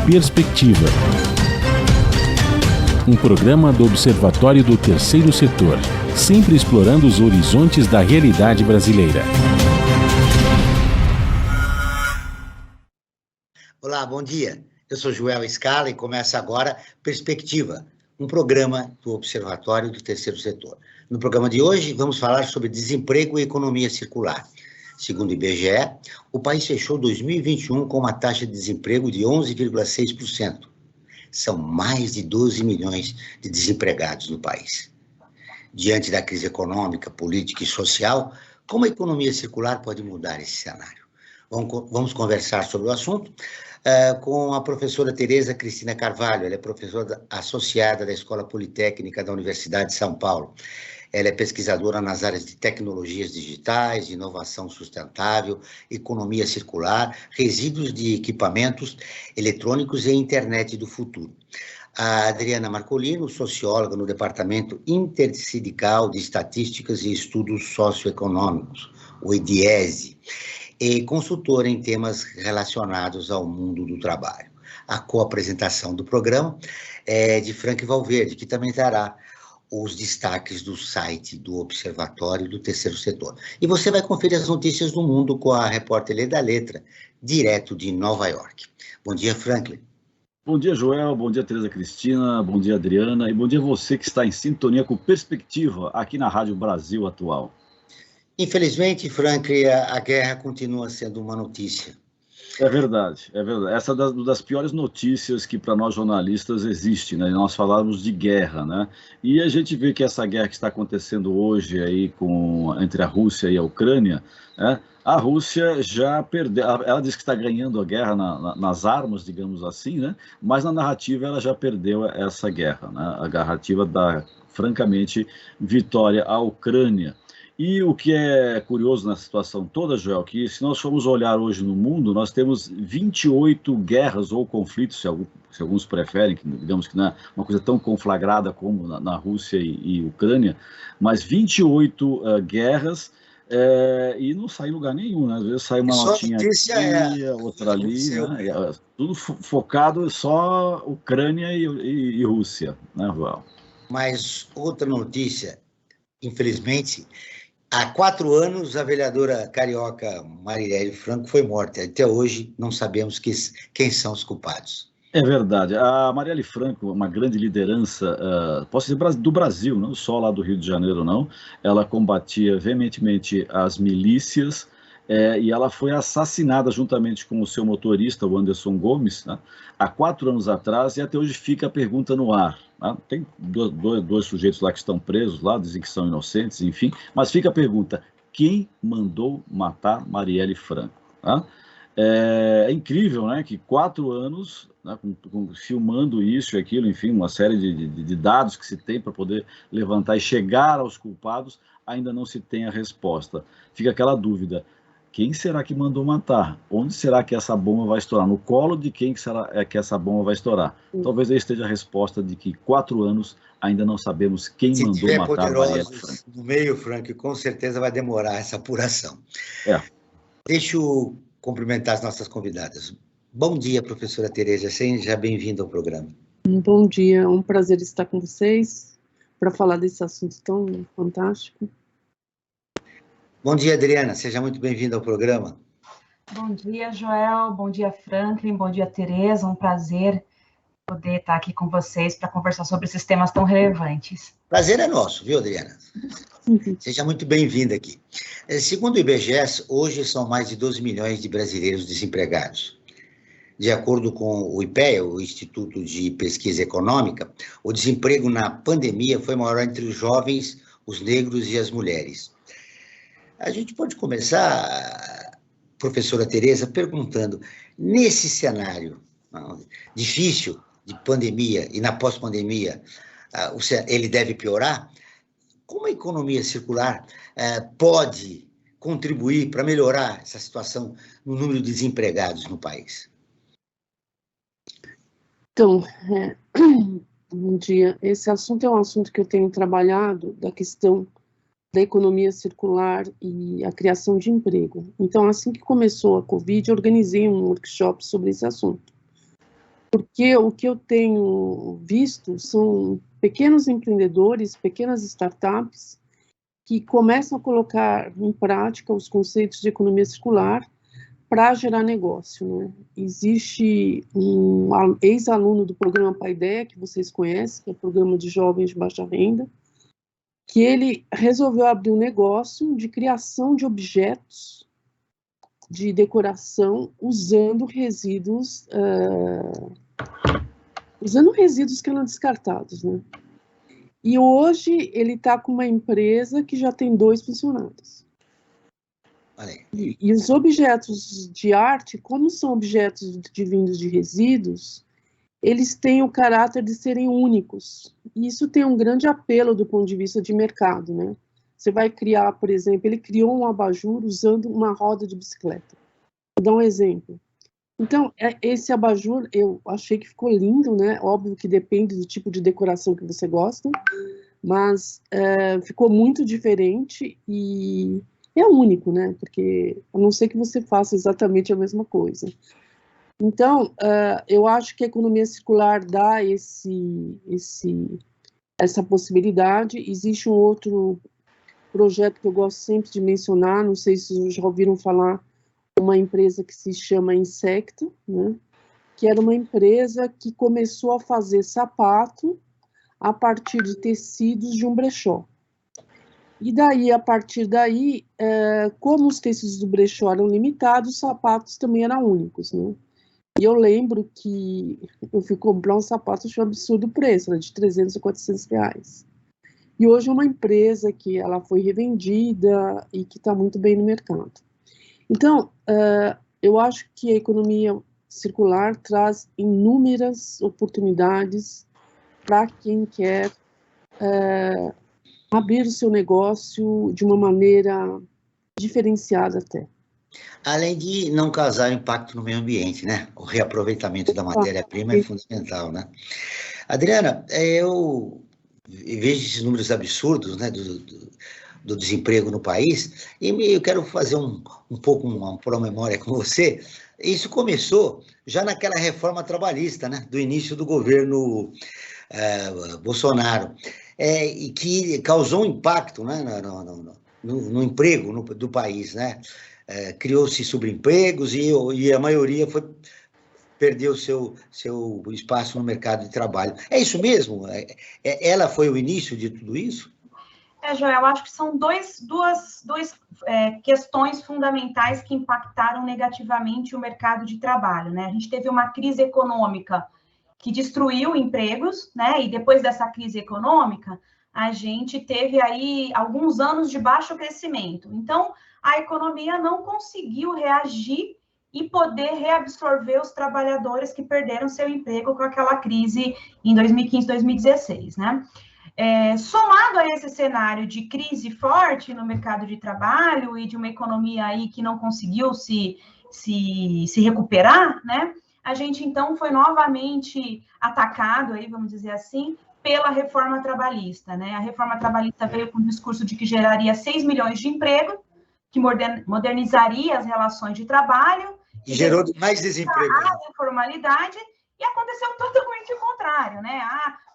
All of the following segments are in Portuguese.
Perspectiva, um programa do Observatório do Terceiro Setor, sempre explorando os horizontes da realidade brasileira. Olá, bom dia. Eu sou Joel Scala e começa agora Perspectiva, um programa do Observatório do Terceiro Setor. No programa de hoje, vamos falar sobre desemprego e economia circular. Segundo o IBGE, o país fechou 2021 com uma taxa de desemprego de 11,6%. São mais de 12 milhões de desempregados no país. Diante da crise econômica, política e social, como a economia circular pode mudar esse cenário? Vamos conversar sobre o assunto com a professora Tereza Cristina Carvalho. Ela é professora associada da Escola Politécnica da Universidade de São Paulo. Ela é pesquisadora nas áreas de tecnologias digitais, inovação sustentável, economia circular, resíduos de equipamentos eletrônicos e internet do futuro. A Adriana Marcolino, socióloga no Departamento Intersindical de Estatísticas e Estudos Socioeconômicos, o IDESE, e consultora em temas relacionados ao mundo do trabalho. A co-apresentação do programa é de Frank Valverde, que também dará os destaques do site do Observatório do Terceiro Setor. E você vai conferir as notícias do mundo com a repórter Leda Letra, direto de Nova York. Bom dia, Franklin. Bom dia, Joel. Bom dia, Tereza Cristina. Bom dia, Adriana. E bom dia a você que está em sintonia com Perspectiva, aqui na Rádio Brasil Atual. Infelizmente, Franklin, a guerra continua sendo uma notícia. É verdade, é verdade. Essa é uma das piores notícias que para nós jornalistas existe, né? Nós falamos de guerra, né? E a gente vê que essa guerra que está acontecendo hoje aí entre a Rússia e a Ucrânia, né? A Rússia já perdeu, ela diz que está ganhando a guerra nas armas, digamos assim, né? Mas na narrativa ela já perdeu essa guerra, né? A narrativa da, francamente, vitória à Ucrânia. E o que é curioso nessa situação toda, Joel, que se nós formos olhar hoje no mundo, nós temos 28 guerras ou conflitos, se alguns preferem, que digamos que não é uma coisa tão conflagrada como na Rússia e Ucrânia, mas 28 guerras e não sai em lugar nenhum, né? Às vezes sai uma notinha aqui, outra ali, né? Tudo focado só Ucrânia e Rússia, né, Joel? Mas outra notícia, infelizmente, há 4 anos, a vereadora carioca Marielle Franco foi morta. Até hoje, não sabemos quem são os culpados. É verdade. A Marielle Franco, uma grande liderança, posso dizer, do Brasil, não só lá do Rio de Janeiro, não. Ela combatia veementemente as milícias e ela foi assassinada juntamente com o seu motorista, o Anderson Gomes, né, há 4 anos atrás, e até hoje fica a pergunta no ar. Tem dois sujeitos lá que estão presos, lá dizem que são inocentes, enfim, mas fica a pergunta, quem mandou matar Marielle Franco? É incrível, né, que 4 anos, né, filmando isso e aquilo, enfim, uma série de dados que se tem para poder levantar e chegar aos culpados, ainda não se tem a resposta. Fica aquela dúvida, quem será que mandou matar? Onde será que essa bomba vai estourar? No colo de quem será que essa bomba vai estourar? Talvez aí esteja a resposta de que 4 anos ainda não sabemos quem mandou matar Marielle Franco. No meio, Frank, com certeza vai demorar essa apuração. Deixa eu cumprimentar as nossas convidadas. Bom dia, professora Tereza, seja bem-vinda ao programa. Bom dia, é um prazer estar com vocês para falar desse assunto tão fantástico. Bom dia, Adriana, seja muito bem-vinda ao programa. Bom dia, Joel, bom dia, Franklin, bom dia, Tereza, um prazer poder estar aqui com vocês para conversar sobre esses temas tão relevantes. Prazer é nosso, viu, Adriana? Seja muito bem-vinda aqui. Segundo o IBGE, hoje são mais de 12 milhões de brasileiros desempregados. De acordo com o IPEA, o Instituto de Pesquisa Econômica, o desemprego na pandemia foi maior entre os jovens, os negros e as mulheres. A gente pode começar, professora Tereza, perguntando, nesse cenário difícil de pandemia e na pós-pandemia, ele deve piorar? Como a economia circular pode contribuir para melhorar essa situação no número de desempregados no país? Então, bom dia. Esse assunto é um assunto que eu tenho trabalhado, da questão da economia circular e a criação de emprego. Então, assim que começou a Covid, eu organizei um workshop sobre esse assunto. porque o que eu tenho visto são pequenos empreendedores, pequenas startups, que começam a colocar em prática os conceitos de economia circular para gerar negócio, né? Existe um ex-aluno do programa Paideia, que vocês conhecem, que é o programa de jovens de baixa renda, que ele resolveu abrir um negócio de criação de objetos de decoração usando resíduos que eram descartados, né? E hoje ele está com uma empresa que já tem 2 funcionários. E os objetos de arte, como são objetos vindos de resíduos, eles têm o caráter de serem únicos. E isso tem um grande apelo do ponto de vista de mercado, né? Você vai criar, por exemplo, ele criou um abajur usando uma roda de bicicleta. Vou dar um exemplo. Então, esse abajur, eu achei que ficou lindo, né? Óbvio que depende do tipo de decoração que você gosta, mas ficou muito diferente e é único, né? Porque a não ser que você faça exatamente a mesma coisa. Então, eu acho que a economia circular dá essa possibilidade. Existe um outro projeto que eu gosto sempre de mencionar, não sei se vocês já ouviram falar, uma empresa que se chama Insecto, né? Que era uma empresa que começou a fazer sapato a partir de tecidos de um brechó. E daí, a partir daí, como os tecidos do brechó eram limitados, os sapatos também eram únicos, né? E eu lembro que eu fui comprar um sapato, achei um absurdo o preço, era de 300 a 400 reais. E hoje é uma empresa que ela foi revendida e que está muito bem no mercado. Então, eu acho que a economia circular traz inúmeras oportunidades para quem quer abrir o seu negócio de uma maneira diferenciada até. Além de não causar impacto no meio ambiente, né? O reaproveitamento da matéria-prima é fundamental, né? Adriana, eu vejo esses números absurdos, né, do desemprego no país, e eu quero fazer um pouco uma pró-memória com você. Isso começou já naquela reforma trabalhista, né, do início do governo Bolsonaro, e que causou um impacto, né, no emprego do país, né? Criou-se subempregos e a maioria perdeu seu espaço no mercado de trabalho. É isso mesmo? Ela foi o início de tudo isso? Joel, acho que são duas questões fundamentais que impactaram negativamente o mercado de trabalho, né? A gente teve uma crise econômica que destruiu empregos, né? E depois dessa crise econômica, a gente teve aí alguns anos de baixo crescimento. Então, a economia não conseguiu reagir e poder reabsorver os trabalhadores que perderam seu emprego com aquela crise em 2015, 2016, né? Somado a esse cenário de crise forte no mercado de trabalho e de uma economia aí que não conseguiu se recuperar, né? A gente, então, foi novamente atacado, aí, vamos dizer assim, pela reforma trabalhista, né? A reforma trabalhista veio com o discurso de que geraria 6 milhões de empregos, que modernizaria as relações de trabalho. E gerou mais desemprego. A informalidade, e aconteceu totalmente o contrário, né?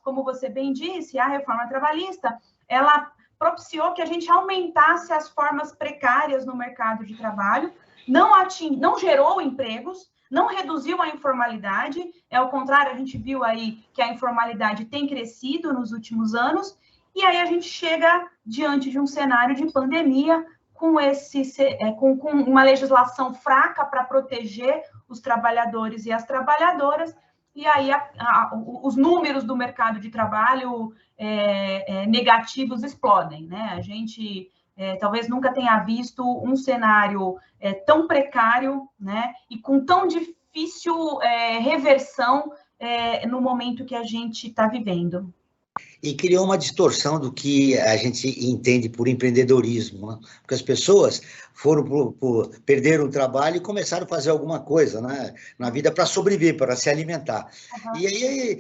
Como você bem disse, a reforma trabalhista, ela propiciou que a gente aumentasse as formas precárias no mercado de trabalho, não gerou empregos, não reduziu a informalidade, ao contrário, a gente viu aí que a informalidade tem crescido nos últimos anos, e aí a gente chega diante de um cenário de pandemia, com uma legislação fraca para proteger os trabalhadores e as trabalhadoras, e aí os números do mercado de trabalho negativos explodem, né? A gente talvez nunca tenha visto um cenário tão precário, né? E com tão difícil reversão no momento que a gente está vivendo. E criou uma distorção do que a gente entende por empreendedorismo, né? Porque as pessoas perderam o trabalho e começaram a fazer alguma coisa, né, na vida para sobreviver, para se alimentar. Uhum. E aí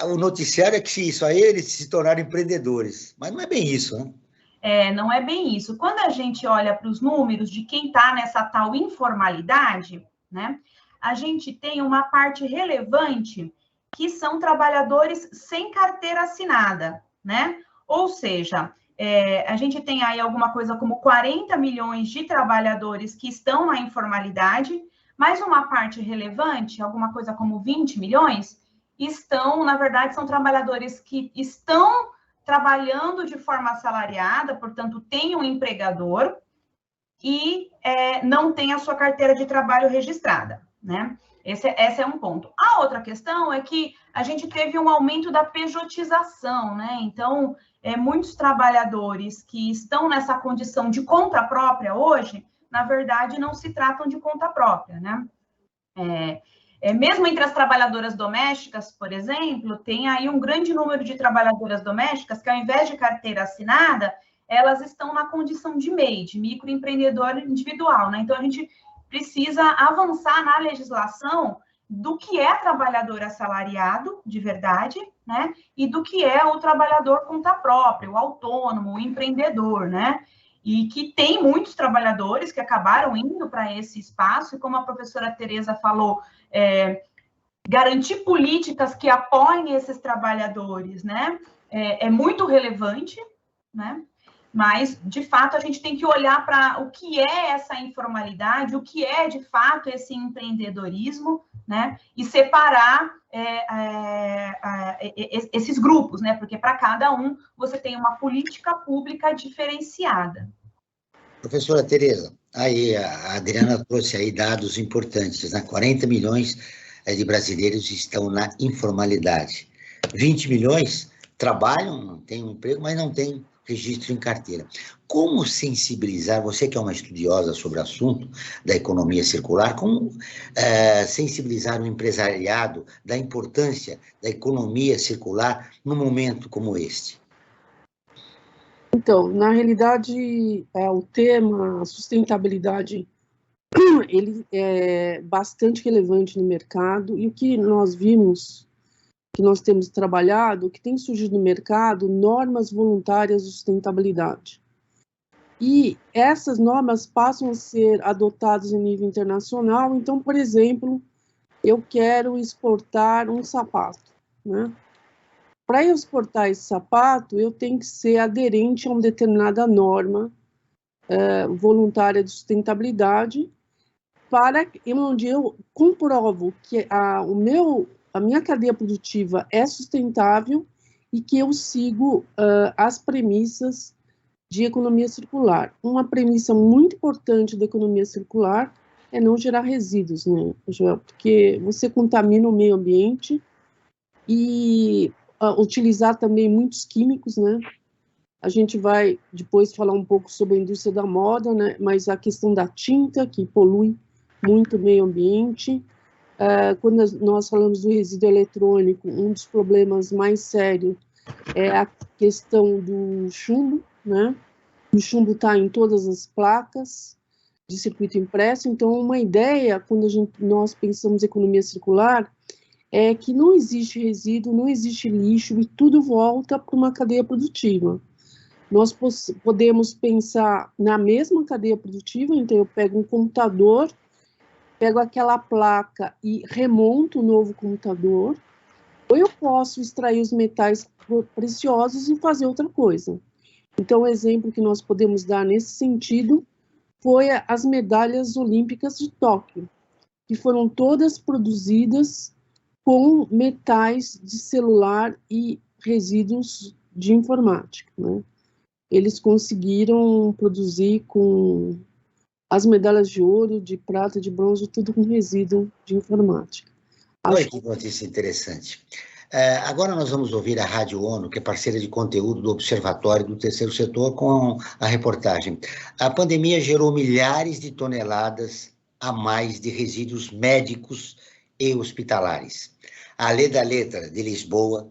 o noticiário é que isso aí eles se tornaram empreendedores, mas não é bem isso, né? Não é bem isso. Quando a gente olha para os números de quem está nessa tal informalidade, né, a gente tem uma parte relevante que são trabalhadores sem carteira assinada, né? Ou seja, a gente tem aí alguma coisa como 40 milhões de trabalhadores que estão na informalidade, mas uma parte relevante, alguma coisa como 20 milhões, estão, na verdade, são trabalhadores que estão trabalhando de forma assalariada, portanto, tem um empregador e não tem a sua carteira de trabalho registrada, né? Esse é um ponto. A outra questão é que a gente teve um aumento da pejotização, né? Então, muitos trabalhadores que estão nessa condição de conta própria hoje, na verdade, não se tratam de conta própria, né? Mesmo entre as trabalhadoras domésticas, por exemplo, tem aí um grande número de trabalhadoras domésticas que, ao invés de carteira assinada, elas estão na condição de MEI, de microempreendedor individual, né? Então, a gente precisa avançar na legislação do que é trabalhador assalariado, de verdade, né? E do que é o trabalhador conta própria, o autônomo, o empreendedor, né? E que tem muitos trabalhadores que acabaram indo para esse espaço, e como a professora Tereza falou, garantir políticas que apoiem esses trabalhadores, né? É muito relevante, né? Mas, de fato, a gente tem que olhar para o que é essa informalidade, o que é, de fato, esse empreendedorismo, né? E separar esses grupos, né? Porque para cada um você tem uma política pública diferenciada. Professora Tereza, aí a Adriana trouxe aí dados importantes, né? 40 milhões de brasileiros estão na informalidade. 20 milhões trabalham, têm um emprego, mas não têm registro em carteira. Como sensibilizar, você que é uma estudiosa sobre o assunto da economia circular, como sensibilizar o empresariado da importância da economia circular num momento como este? Então, na realidade, o tema sustentabilidade, ele é bastante relevante no mercado, e o que nós vimos, que nós temos trabalhado, que tem surgido no mercado, normas voluntárias de sustentabilidade. E essas normas passam a ser adotadas em nível internacional. Então, por exemplo, eu quero exportar um sapato, né? Para eu exportar esse sapato, eu tenho que ser aderente a uma determinada norma voluntária de sustentabilidade, onde eu comprovo que a minha cadeia produtiva é sustentável e que eu sigo as premissas de economia circular. Uma premissa muito importante da economia circular é não gerar resíduos, né, Joel? Porque você contamina o meio ambiente e utilizar também muitos químicos, né? A gente vai depois falar um pouco sobre a indústria da moda, né? Mas a questão da tinta, que polui muito o meio ambiente. Quando nós falamos do resíduo eletrônico, um dos problemas mais sérios é a questão do chumbo, né? O chumbo está em todas as placas de circuito impresso. Então, uma ideia, quando nós pensamos em economia circular, é que não existe resíduo, não existe lixo, e tudo volta para uma cadeia produtiva. Nós podemos pensar na mesma cadeia produtiva. Então, eu pego um computador, pego aquela placa e remonto um novo computador, ou eu posso extrair os metais preciosos e fazer outra coisa. Então, o exemplo que nós podemos dar nesse sentido foi as medalhas olímpicas de Tóquio, que foram todas produzidas com metais de celular e resíduos de informática, né? Eles conseguiram produzir com as medalhas de ouro, de prata, de bronze, tudo com resíduo de informática. Olha que notícia interessante. Agora nós vamos ouvir a Rádio ONU, que é parceira de conteúdo do Observatório do Terceiro Setor, com a reportagem. A pandemia gerou milhares de toneladas a mais de resíduos médicos e hospitalares. A Leda Letra, de Lisboa,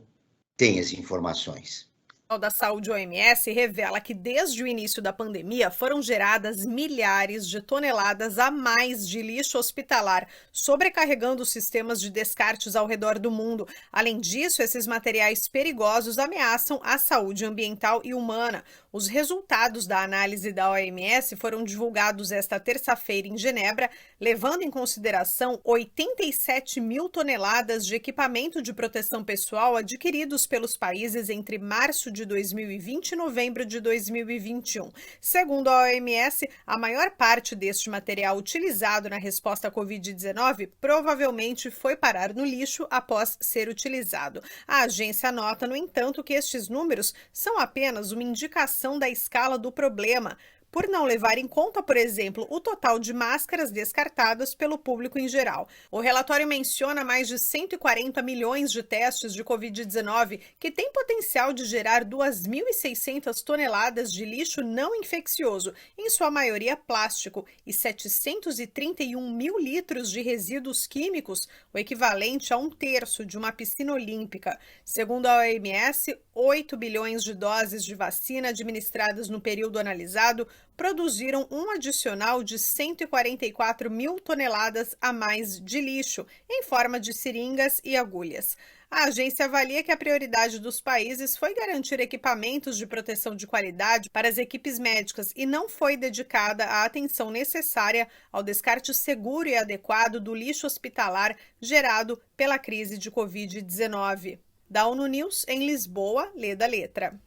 tem as informações. da Saúde, OMS, revela que desde o início da pandemia foram geradas milhares de toneladas a mais de lixo hospitalar, sobrecarregando os sistemas de descartes ao redor do mundo. Além disso, esses materiais perigosos ameaçam a saúde ambiental e humana. Os resultados da análise da OMS foram divulgados esta terça-feira em Genebra, levando em consideração 87 mil toneladas de equipamento de proteção pessoal adquiridos pelos países entre março de 2020 e novembro de 2021. Segundo a OMS, a maior parte deste material utilizado na resposta à Covid-19 provavelmente foi parar no lixo após ser utilizado. A agência nota, no entanto, que estes números são apenas uma indicação da escala do problema, por não levar em conta, por exemplo, o total de máscaras descartadas pelo público em geral. O relatório menciona mais de 140 milhões de testes de Covid-19, que tem potencial de gerar 2.600 toneladas de lixo não infeccioso, em sua maioria plástico, e 731 mil litros de resíduos químicos, o equivalente a 1/3 de uma piscina olímpica. Segundo a OMS, 8 bilhões de doses de vacina administradas no período analisado produziram um adicional de 144 mil toneladas a mais de lixo, em forma de seringas e agulhas. A agência avalia que a prioridade dos países foi garantir equipamentos de proteção de qualidade para as equipes médicas e não foi dedicada a atenção necessária ao descarte seguro e adequado do lixo hospitalar gerado pela crise de Covid-19. Da ONU News, em Lisboa, lê da letra.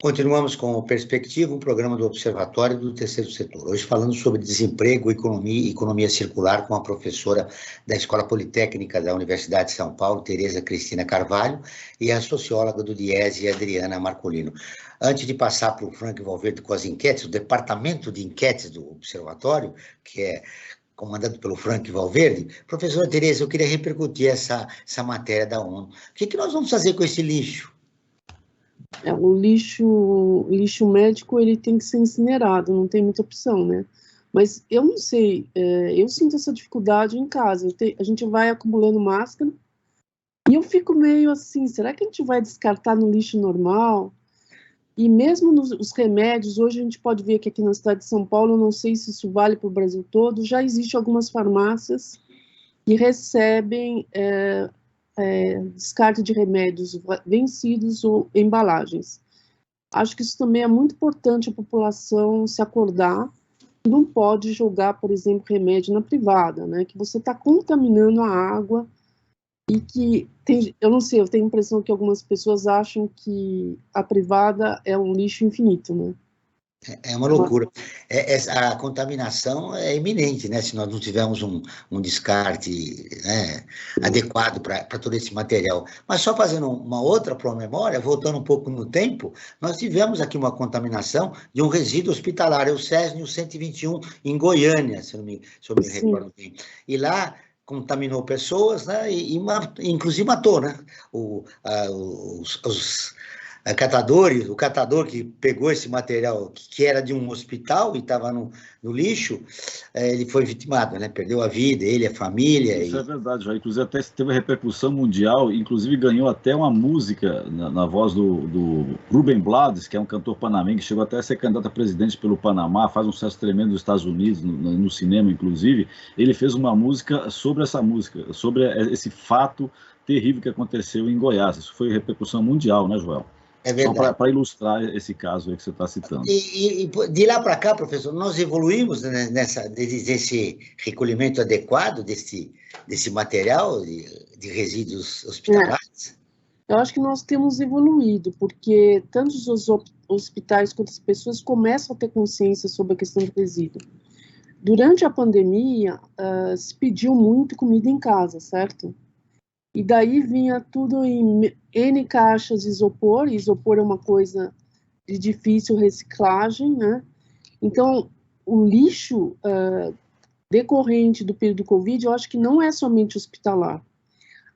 Continuamos com o Perspectiva, um programa do Observatório do Terceiro Setor. Hoje falando sobre desemprego, economia e economia circular com a professora da Escola Politécnica da Universidade de São Paulo, Tereza Cristina Carvalho, e a socióloga do DIESE, Adriana Marcolino. Antes de passar para o Frank Valverde com as enquetes, o departamento de enquetes do Observatório, que é comandado pelo Frank Valverde, professora Tereza, eu queria repercutir essa matéria da ONU. O que nós vamos fazer com esse lixo? O lixo médico, ele tem que ser incinerado, não tem muita opção, né? Mas eu não sei, eu sinto essa dificuldade em casa. A gente vai acumulando máscara e eu fico meio assim, será que a gente vai descartar no lixo normal? E mesmo os remédios, hoje a gente pode ver que aqui na cidade de São Paulo, eu não sei se isso vale para o Brasil todo, já existem algumas farmácias que recebem descarte de remédios vencidos ou embalagens. Acho que isso também é muito importante a população se acordar. Não pode jogar, por exemplo, remédio na privada, né? Que você está contaminando a água e que eu não sei, eu tenho a impressão que algumas pessoas acham que a privada é um lixo infinito, né? É uma loucura. A contaminação é iminente, né? Se nós não tivermos um descarte, né, adequado para todo esse material. Mas só fazendo uma outra pró-memória, voltando um pouco no tempo, nós tivemos aqui uma contaminação de um resíduo hospitalar, o Césio 121, em Goiânia, se eu me recordo bem. E lá contaminou pessoas, né? E inclusive matou, né? O catador que pegou esse material que era de um hospital e estava no lixo, ele foi vitimado, né? Perdeu a vida, ele, a família. Isso é verdade, já. Inclusive até teve repercussão mundial, inclusive ganhou até uma música na voz do Rubem Blades, que é um cantor panamenho, que chegou até a ser candidato a presidente pelo Panamá, faz um sucesso tremendo nos Estados Unidos, no cinema, inclusive. Ele fez uma música sobre essa música, sobre esse fato terrível que aconteceu em Goiás. Isso foi repercussão mundial, né, Joel? É verdade. Para ilustrar esse caso aí que você está citando. E de lá para cá, professor, nós evoluímos nesse recolhimento adequado desse material de resíduos hospitalares? Eu acho que nós temos evoluído, porque tanto os hospitais quanto as pessoas começam a ter consciência sobre a questão do resíduo. Durante a pandemia, se pediu muito comida em casa, certo? E daí vinha tudo em N caixas de isopor, e isopor é uma coisa de difícil reciclagem, né? Então, o lixo decorrente do período Covid, eu acho que não é somente hospitalar.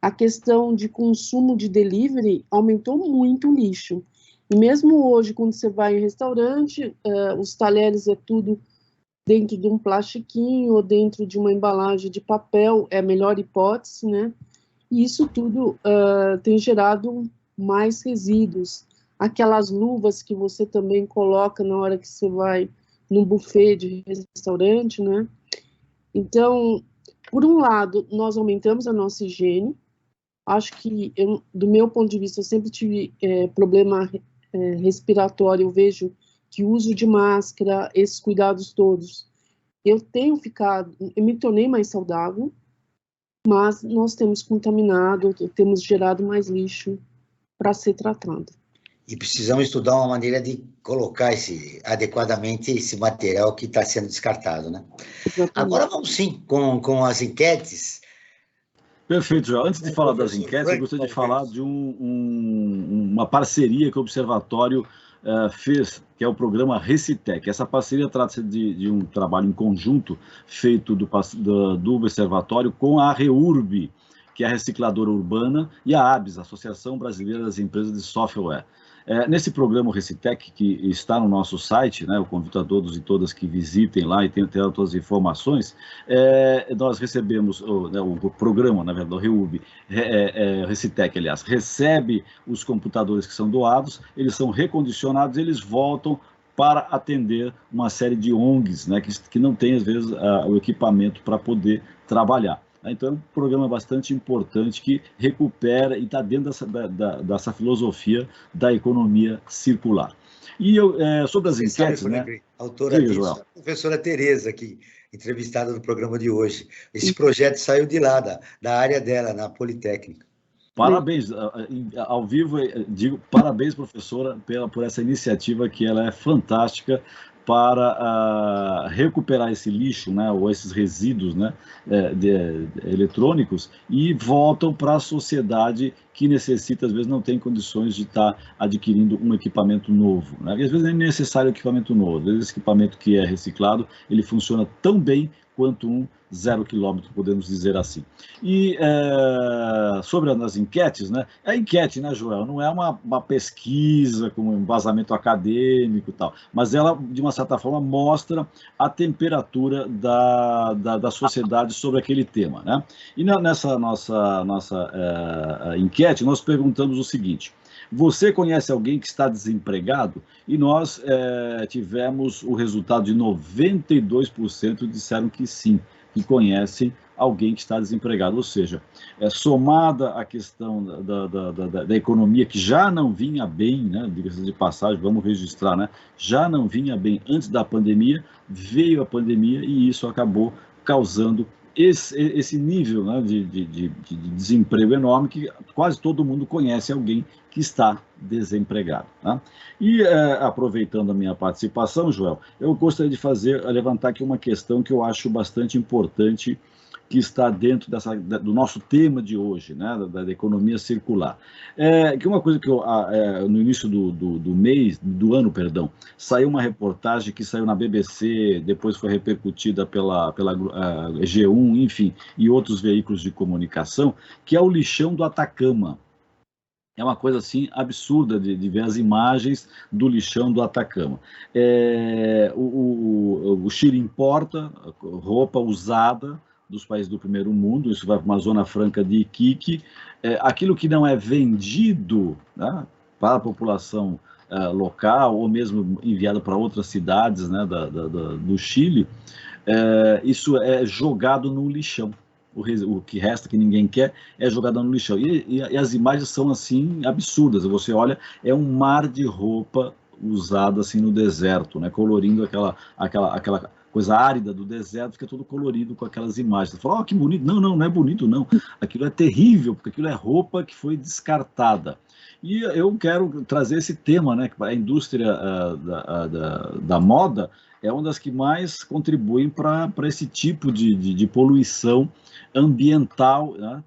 A questão de consumo de delivery aumentou muito o lixo. E mesmo hoje, quando você vai em restaurante, os talheres é tudo dentro de um plastiquinho ou dentro de uma embalagem de papel, é a melhor hipótese, né? E isso tudo tem gerado mais resíduos. aquelas luvas que você também coloca na hora que você vai num buffet de restaurante, né? Então, por um lado, nós aumentamos a nossa higiene. Acho que, do meu ponto de vista, eu sempre tive problema respiratório. Eu vejo que o uso de máscara, esses cuidados todos, eu me tornei mais saudável, mas nós temos contaminado, temos gerado mais lixo para ser tratado. E precisamos estudar uma maneira de colocar adequadamente esse material que está sendo descartado, né? Exatamente. Agora vamos sim com as enquetes. Perfeito, João. Antes de falar das enquetes, eu gostaria de falar de uma parceria que o Observatório fez, que é o programa Recitec. Essa parceria trata-se de um trabalho em conjunto feito do Observatório com a REURB, que é a recicladora urbana, e a ABS, a Associação Brasileira das Empresas de Software. Nesse programa Recitec, que está no nosso site, né, eu convido a todos e todas que visitem lá e tenham todas as informações, nós recebemos, o programa, na verdade, o REURB, Recitec, aliás, recebe os computadores que são doados, eles são recondicionados, eles voltam para atender uma série de ONGs, né, que não tem, às vezes, o equipamento para poder trabalhar. Então, é um programa bastante importante que recupera e está dentro dessa filosofia da economia circular. E sobre as enquetes, né? A autora disso, a professora Tereza, que entrevistada no programa de hoje. Esse projeto saiu de lá, da área dela, na Politécnica. Parabéns, ao vivo, digo parabéns, professora, por essa iniciativa, que ela é fantástica para recuperar esse lixo, né, ou esses resíduos, né, eletrônicos, e voltam para a sociedade que necessita, às vezes não tem condições de estar adquirindo um equipamento novo, né? E às vezes não é necessário equipamento novo, às vezes esse equipamento que é reciclado, ele funciona tão bem quanto um 0 quilômetro, podemos dizer assim. E sobre as enquetes, né? A enquete, né, Joel, não é uma pesquisa com um embasamento acadêmico e tal, mas ela, de uma certa forma, mostra a temperatura da sociedade sobre aquele tema, né? E nessa nossa enquete, nós perguntamos o seguinte: você conhece alguém que está desempregado? E nós tivemos o resultado de 92% disseram que sim, que conhecem alguém que está desempregado. Ou seja, somada a questão da economia, que já não vinha bem, né, diga-se de passagem, vamos registrar, né, já não vinha bem antes da pandemia, veio a pandemia e isso acabou causando esse nível, né, de desemprego enorme, que quase todo mundo conhece alguém que está desempregado, né? E aproveitando a minha participação, Joel, eu gostaria de levantar aqui uma questão que eu acho bastante importante, que está dentro do nosso tema de hoje, né, da economia circular. Que uma coisa que no início do ano, saiu uma reportagem que saiu na BBC, depois foi repercutida pela G1, enfim, e outros veículos de comunicação, que é o lixão do Atacama. É uma coisa assim absurda de ver as imagens do lixão do Atacama. O Chile importa roupa usada dos países do primeiro mundo, isso vai para uma zona franca de Iquique. Aquilo que não é vendido, né, para a população local, ou mesmo enviado para outras cidades, né, do Chile, isso é jogado no lixão. O que resta, que ninguém quer, é jogado no lixão. E as imagens são, assim, absurdas. Você olha, é um mar de roupa usada, assim, no deserto, né, colorindo aquela coisa árida do deserto, fica todo colorido com aquelas imagens. Você fala, que bonito. Não é bonito, não. Aquilo é terrível, porque aquilo é roupa que foi descartada. E eu quero trazer esse tema, né, que a indústria da moda é uma das que mais contribuem para esse tipo de poluição ambiental, né?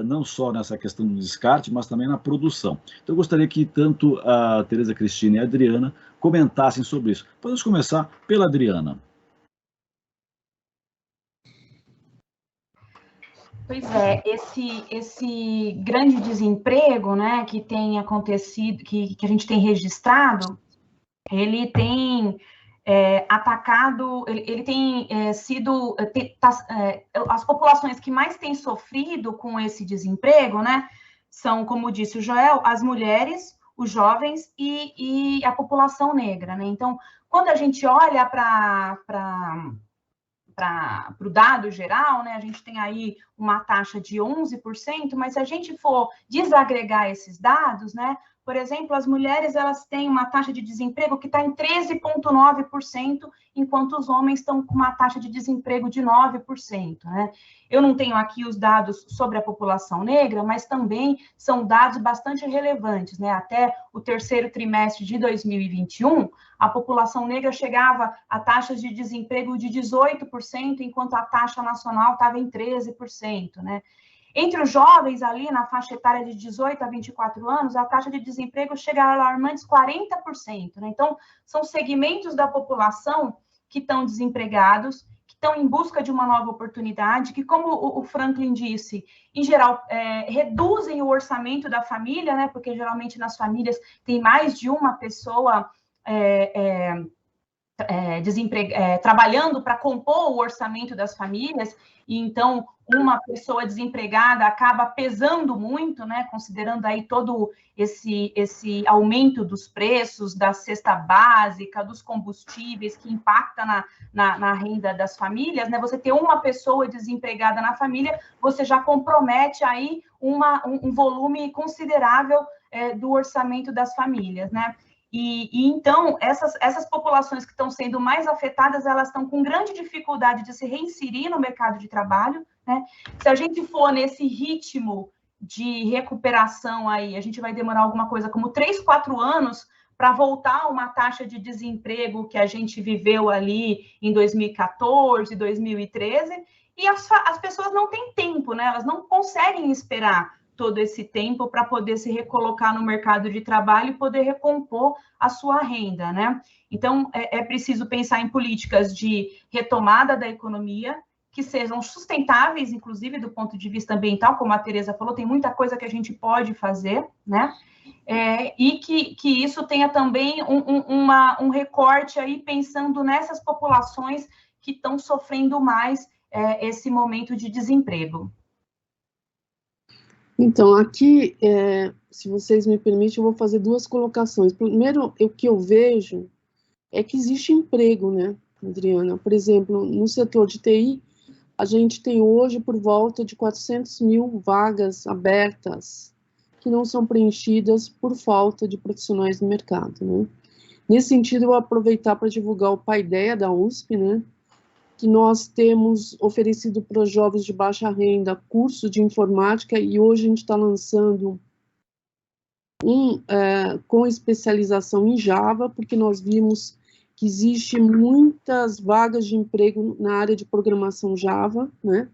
Não só nessa questão do descarte, mas também na produção. Então, eu gostaria que tanto a Tereza Cristina e a Adriana comentassem sobre isso. Podemos começar pela Adriana. Pois é, esse grande desemprego, né, que tem acontecido, que a gente tem registrado, ele tem atacado, ele tem sido, as populações que mais têm sofrido com esse desemprego, né, são, como disse o Joel, as mulheres, os jovens e a população negra, né? Então, quando a gente olha para o dado geral, né, a gente tem aí uma taxa de 11%, mas se a gente for desagregar esses dados, né, por exemplo, as mulheres elas têm uma taxa de desemprego que está em 13,9%, enquanto os homens estão com uma taxa de desemprego de 9%. Né? Eu não tenho aqui os dados sobre a população negra, mas também são dados bastante relevantes. Né? Até o terceiro trimestre de 2021, a população negra chegava a taxas de desemprego de 18%, enquanto a taxa nacional estava em 13%. Né? Entre os jovens ali na faixa etária de 18 a 24 anos, a taxa de desemprego chega a alarmantes 40%. Né? Então, são segmentos da população que estão desempregados, que estão em busca de uma nova oportunidade, que, como o Franklin disse, em geral, reduzem o orçamento da família, né? Porque geralmente nas famílias tem mais de uma pessoa trabalhando para compor o orçamento das famílias, e então uma pessoa desempregada acaba pesando muito, né, considerando aí todo esse aumento dos preços, da cesta básica, dos combustíveis, que impacta na renda das famílias, né, você ter uma pessoa desempregada na família, você já compromete aí um volume considerável do orçamento das famílias, né. E então, essas populações que estão sendo mais afetadas, elas estão com grande dificuldade de se reinserir no mercado de trabalho, né? Se a gente for nesse ritmo de recuperação aí, a gente vai demorar alguma coisa como 3, 4 anos para voltar a uma taxa de desemprego que a gente viveu ali em 2014, 2013, e as pessoas não têm tempo, né? Elas não conseguem esperar todo esse tempo para poder se recolocar no mercado de trabalho e poder recompor a sua renda, né? Então, é preciso pensar em políticas de retomada da economia, que sejam sustentáveis, inclusive do ponto de vista ambiental, como a Tereza falou, tem muita coisa que a gente pode fazer, né? E que isso tenha também um recorte aí, pensando nessas populações que estão sofrendo mais esse momento de desemprego. Então, aqui, se vocês me permitem, eu vou fazer 2 colocações. Primeiro, o que eu vejo é que existe emprego, né, Adriana? Por exemplo, no setor de TI, a gente tem hoje por volta de 400 mil vagas abertas que não são preenchidas por falta de profissionais no mercado, né? Nesse sentido, eu vou aproveitar para divulgar o Paideia da USP, né? Que nós temos oferecido para os jovens de baixa renda curso de informática, e hoje a gente está lançando com especialização em Java, porque nós vimos que existe muitas vagas de emprego na área de programação Java, né?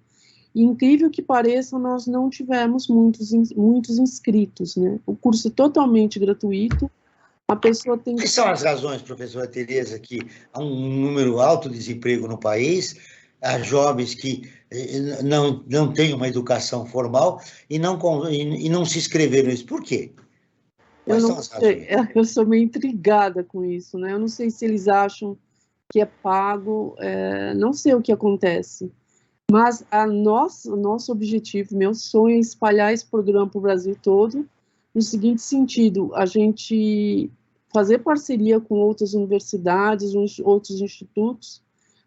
E, incrível que pareça, nós não tivemos muitos inscritos, né? O curso é totalmente gratuito. A pessoa tem... Quais são as razões, professora Tereza, que há um número alto de desemprego no país, há jovens que não têm uma educação formal e não se inscreveram nisso? Por quê? Quais são as razões? Eu sou meio intrigada com isso, né? Eu não sei se eles acham que é pago, não sei o que acontece. Mas o nosso objetivo, meu sonho é espalhar esse programa para o Brasil todo, no seguinte sentido: a gente fazer parceria com outras universidades, outros institutos,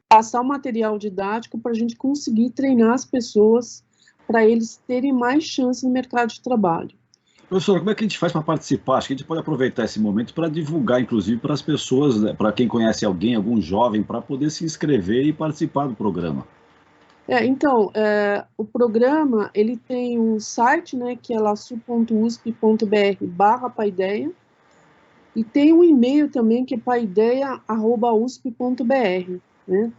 passar o material didático para a gente conseguir treinar as pessoas, para eles terem mais chance no mercado de trabalho. Professora, como é que a gente faz para participar? Acho que a gente pode aproveitar esse momento para divulgar, inclusive, para as pessoas, né, para quem conhece alguém, algum jovem, para poder se inscrever e participar do programa. Então, o programa, ele tem um site, né, que é lasu.usp.br/paideia, e tem um e-mail também, que é paideia@usp.br, né,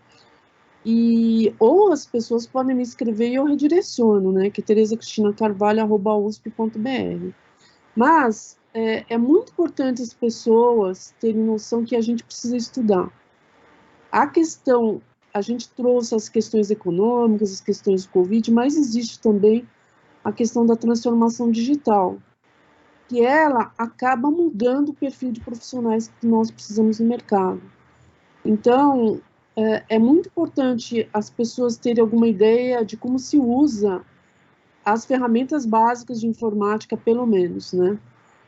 ou as pessoas podem me escrever e eu redireciono, né, que é terezacristina.carvalho@usp.br. Mas é muito importante as pessoas terem noção que a gente precisa estudar. A gente trouxe as questões econômicas, as questões do Covid, mas existe também a questão da transformação digital, que ela acaba mudando o perfil de profissionais que nós precisamos no mercado. Então, é muito importante as pessoas terem alguma ideia de como se usa as ferramentas básicas de informática, pelo menos, né?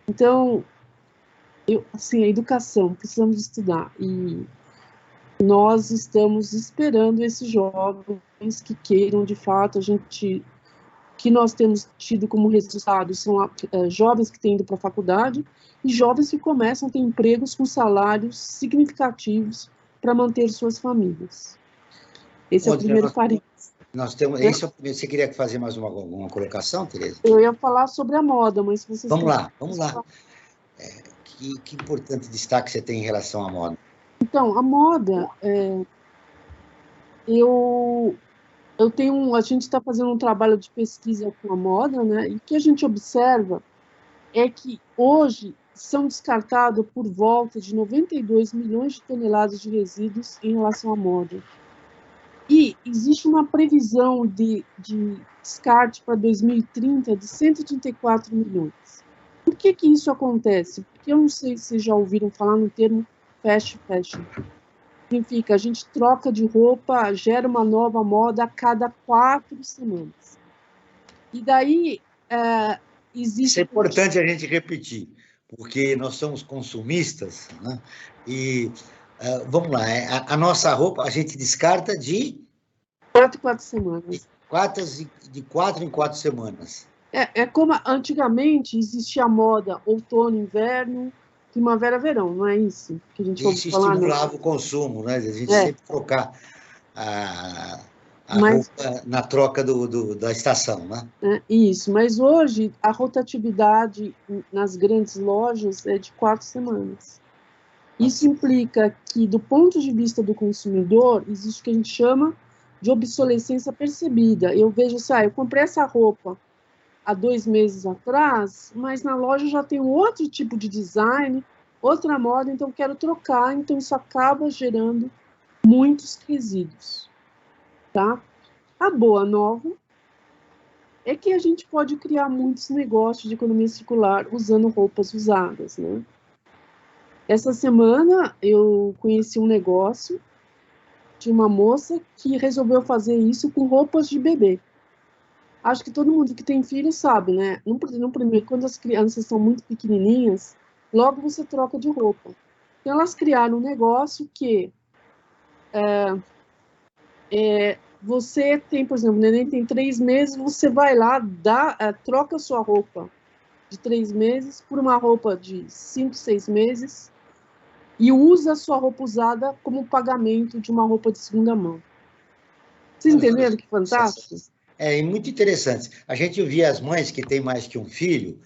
Então, Assim, a educação, precisamos estudar. E nós estamos esperando esses jovens que queiram, de fato, que nós temos tido como resultado são jovens que têm ido para a faculdade e jovens que começam a ter empregos com salários significativos para manter suas famílias. Esse é o primeiro parênteses. Nós temos, esse é o primeiro. Você queria fazer mais alguma colocação, Tereza? Eu ia falar sobre a moda, mas vocês... Vamos lá. Que importante destaque você tem em relação à moda? Então, a moda, a gente está fazendo um trabalho de pesquisa com a moda, né? E o que a gente observa é que hoje são descartados por volta de 92 milhões de toneladas de resíduos em relação à moda. E existe uma previsão de descarte para 2030 de 134 milhões. Por que isso acontece? Porque eu não sei se vocês já ouviram falar no termo fast fashion. Significa, a gente troca de roupa, gera uma nova moda a cada 4 semanas. E daí existe... Isso é importante a gente repetir, porque nós somos consumistas, né? E vamos lá, a nossa roupa a gente descarta de 4 em 4 semanas. De 4 em 4 semanas. É como antigamente existia a moda outono, inverno, primavera, verão, não é isso que a gente isso falar? Isso estimulava o consumo, né? A gente sempre trocar a roupa na troca da estação, né? Isso, mas hoje a rotatividade nas grandes lojas é de 4 semanas. Isso implica que, do ponto de vista do consumidor, existe o que a gente chama de obsolescência percebida. Eu vejo assim, eu comprei essa roupa há 2 meses atrás, mas na loja já tem outro tipo de design, outra moda, então eu quero trocar, então isso acaba gerando muitos resíduos, tá? A boa nova é que a gente pode criar muitos negócios de economia circular usando roupas usadas, né? Essa semana eu conheci um negócio de uma moça que resolveu fazer isso com roupas de bebê. Acho que todo mundo que tem filho sabe, né? No primeiro, quando as crianças são muito pequenininhas, logo você troca de roupa. Então, elas criaram um negócio que você tem, por exemplo, o neném tem 3 meses, você vai lá, troca a sua roupa de 3 meses por uma roupa de 5, 6 meses e usa a sua roupa usada como pagamento de uma roupa de segunda mão. Vocês entenderam que fantástico? É muito interessante. A gente via as mães que têm mais que um filho,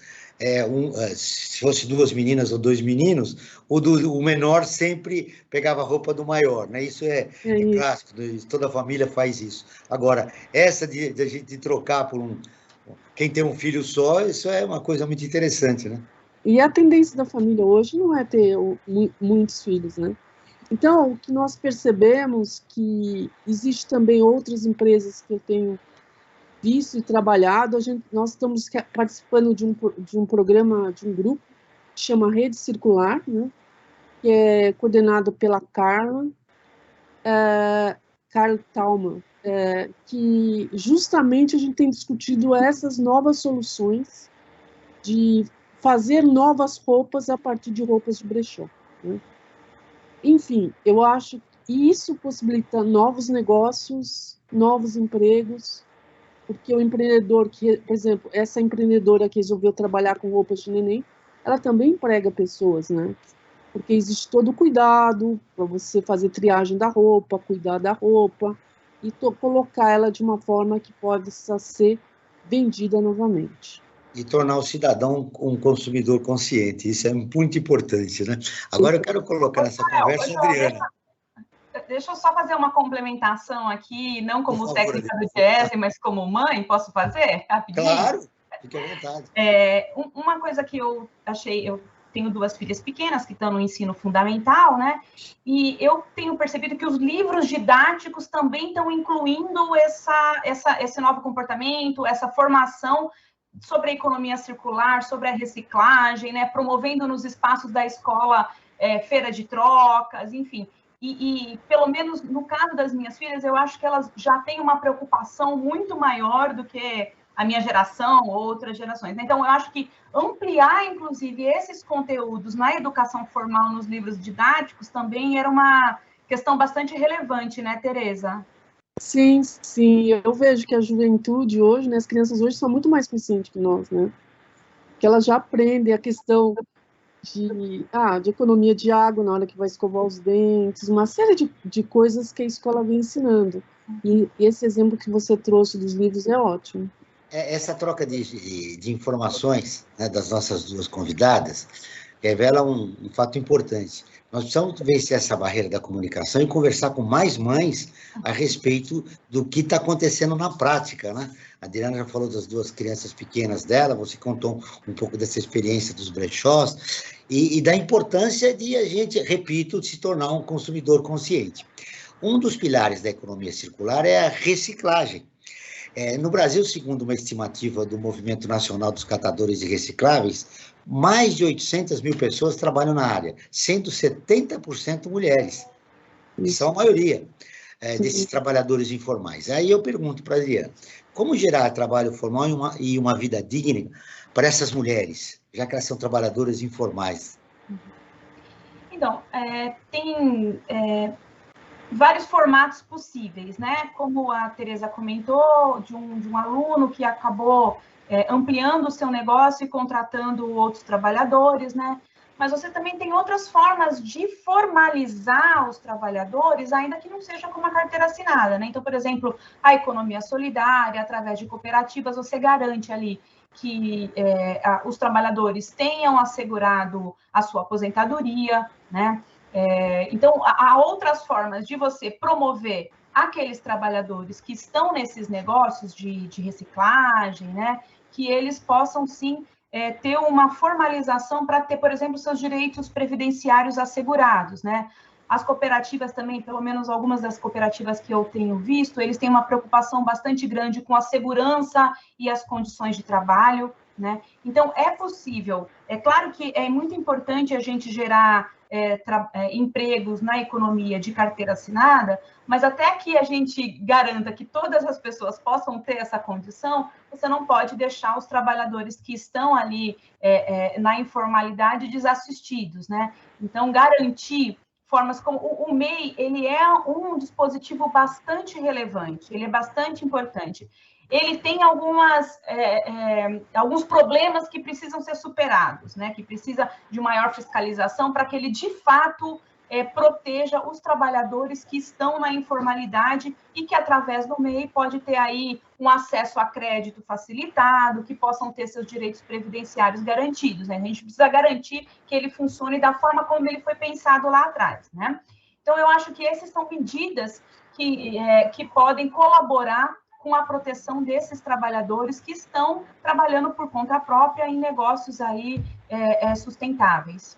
se fosse 2 meninas ou 2 meninos, o menor sempre pegava a roupa do maior, né? Isso é clássico, toda a família faz isso. Agora, essa de a gente trocar por quem tem um filho só, isso é uma coisa muito interessante, né? E a tendência da família hoje não é ter muitos filhos, né? Então, o que nós percebemos que existe também outras empresas que eu tenho visto e trabalhado. Nós estamos participando de um programa, de um grupo que chama Rede Circular, né? Que é coordenado pela Carla Thalmann, que justamente a gente tem discutido essas novas soluções de fazer novas roupas a partir de roupas de brechó, né? Enfim, eu acho que isso possibilita novos negócios, novos empregos, porque o empreendedor por exemplo, essa empreendedora que resolveu trabalhar com roupas de neném, ela também emprega pessoas, né? Porque existe todo o cuidado para você fazer triagem da roupa, cuidar da roupa e colocar ela de uma forma que possa ser vendida novamente. E tornar o cidadão um consumidor consciente. Isso é muito importante, né? Agora eu quero colocar nessa conversa a Adriana. Deixa eu só fazer uma complementação aqui, não como técnica do Diese, mas como mãe, posso fazer? Rapidinho? Claro, fique à vontade. Uma coisa que eu achei, eu tenho 2 filhas pequenas que estão no ensino fundamental, né? E eu tenho percebido que os livros didáticos também estão incluindo esse novo comportamento, essa formação sobre a economia circular, sobre a reciclagem, né? Promovendo nos espaços da escola feira de trocas, enfim. E, pelo menos no caso das minhas filhas, eu acho que elas já têm uma preocupação muito maior do que a minha geração ou outras gerações. Então, eu acho que ampliar, inclusive, esses conteúdos na educação formal, nos livros didáticos, também era uma questão bastante relevante, né, Tereza? Sim, sim. Eu vejo que a juventude hoje, né, as crianças hoje são muito mais conscientes que nós, né? Que elas já aprendem a questão de economia de água na hora que vai escovar os dentes, uma série de coisas que a escola vem ensinando. E esse exemplo que você trouxe dos livros é ótimo. Essa troca de informações, né, das nossas duas convidadas revela um fato importante. Nós precisamos vencer essa barreira da comunicação e conversar com mais mães a respeito do que está acontecendo na prática, né? A Adriana já falou das duas crianças pequenas dela, você contou um pouco dessa experiência dos brechós e da importância de a gente, repito, se tornar um consumidor consciente. Um dos pilares da economia circular é a reciclagem. No Brasil, segundo uma estimativa do Movimento Nacional dos Catadores de Recicláveis, mais de 800 mil pessoas trabalham na área, sendo 70% mulheres, que são a maioria desses trabalhadores informais. Aí eu pergunto para a Adriana, como gerar trabalho formal e uma vida digna para essas mulheres, já que elas são trabalhadoras informais? Então, tem vários formatos possíveis, né? Como a Tereza comentou, de um aluno que acabou ampliando o seu negócio e contratando outros trabalhadores, né? Mas você também tem outras formas de formalizar os trabalhadores, ainda que não seja com uma carteira assinada, né? Então, por exemplo, a economia solidária, através de cooperativas, você garante ali que os trabalhadores tenham assegurado a sua aposentadoria, né? Então, há outras formas de você promover aqueles trabalhadores que estão nesses negócios de reciclagem, né? Que eles possam, sim, ter uma formalização para ter, por exemplo, seus direitos previdenciários assegurados, né? As cooperativas também, pelo menos algumas das cooperativas que eu tenho visto, eles têm uma preocupação bastante grande com a segurança e as condições de trabalho, né? Então, é possível. É claro que é muito importante a gente gerar empregos na economia de carteira assinada, mas até que a gente garanta que todas as pessoas possam ter essa condição, você não pode deixar os trabalhadores que estão ali na informalidade desassistidos, né? Então, garantir formas como o MEI, ele é um dispositivo bastante relevante, ele é bastante importante. Ele tem alguns problemas que precisam ser superados, né? Que precisa de maior fiscalização para que ele, de fato, proteja os trabalhadores que estão na informalidade e que, através do MEI, pode ter aí um acesso a crédito facilitado, que possam ter seus direitos previdenciários garantidos, né? A gente precisa garantir que ele funcione da forma como ele foi pensado lá atrás, né? Então, eu acho que essas são medidas que podem colaborar com a proteção desses trabalhadores que estão trabalhando por conta própria em negócios aí sustentáveis.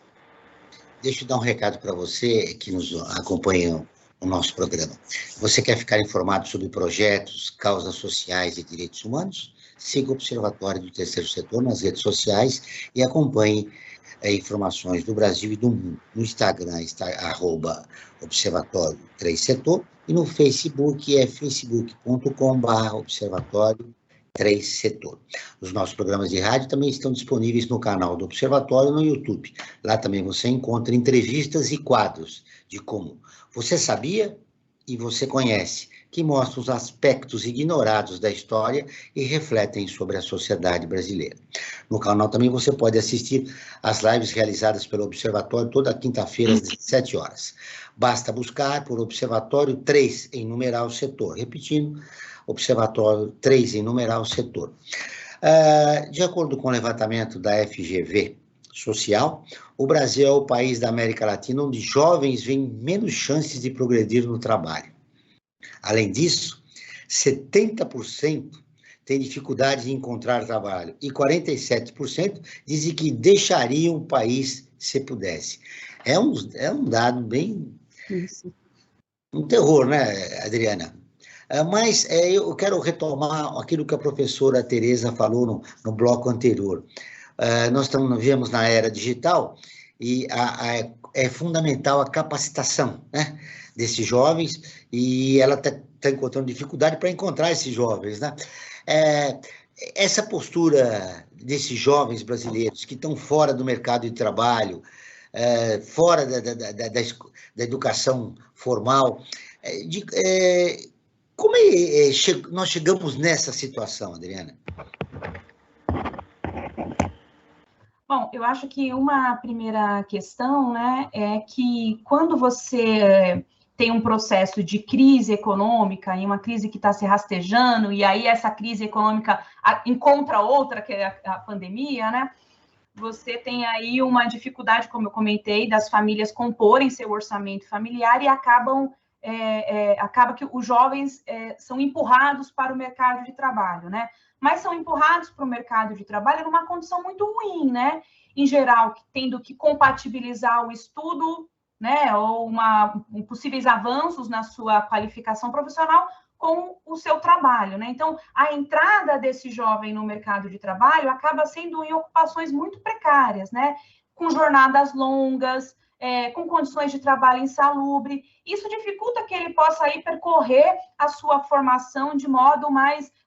Deixa eu dar um recado para você que nos acompanha o nosso programa. Você quer ficar informado sobre projetos, causas sociais e direitos humanos? Siga o Observatório do Terceiro Setor nas redes sociais e acompanhe informações do Brasil e do mundo. No Instagram está @Observatório 3 Setor e no Facebook é facebook.com/Observatório 3 Setor. Os nossos programas de rádio também estão disponíveis no canal do Observatório no YouTube. Lá também você encontra entrevistas e quadros de como você sabia e você conhece, que mostram os aspectos ignorados da história e refletem sobre a sociedade brasileira. No canal também você pode assistir às lives realizadas pelo Observatório toda quinta-feira às 17 horas. Basta buscar por Observatório 3 em numeral setor. Repetindo, Observatório 3 em numeral setor. De acordo com o levantamento da FGV Social, o Brasil é o país da América Latina onde jovens têm menos chances de progredir no trabalho. Além disso, 70% têm dificuldade de encontrar trabalho e 47% dizem que deixariam o país se pudesse. É um dado bem... um terror, né, Adriana? Mas eu quero retomar aquilo que a professora Tereza falou no bloco anterior. Nós vivemos na era digital e é fundamental a capacitação, né, desses jovens, e ela está encontrando dificuldade para encontrar esses jovens, né? essa postura desses jovens brasileiros que estão fora do mercado de trabalho, fora da educação formal, como nós chegamos nessa situação, Adriana? Bom, eu acho que uma primeira questão, né, é que quando você tem um processo de crise econômica, e uma crise que está se rastejando, e aí essa crise econômica encontra outra, que é a pandemia, né, você tem aí uma dificuldade, como eu comentei, das famílias comporem seu orçamento familiar e acaba que os jovens são empurrados para o mercado de trabalho, né? Mas são empurrados para o mercado de trabalho numa condição muito ruim, né? Em geral, tendo que compatibilizar o estudo, né? Ou possíveis avanços na sua qualificação profissional com o seu trabalho, né? Então, a entrada desse jovem no mercado de trabalho acaba sendo em ocupações muito precárias, né? Com jornadas longas, com condições de trabalho insalubre. Isso dificulta que ele possa aí percorrer a sua formação de modo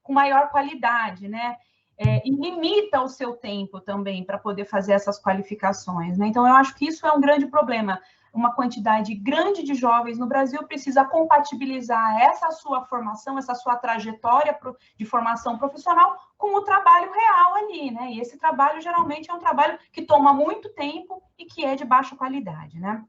com maior qualidade, né? E limita o seu tempo também para poder fazer essas qualificações, né? Então, eu acho que isso é um grande problema. Uma quantidade grande de jovens no Brasil precisa compatibilizar essa sua formação, essa sua trajetória de formação profissional com o trabalho real ali, né? E esse trabalho, geralmente, é um trabalho que toma muito tempo e que é de baixa qualidade, né?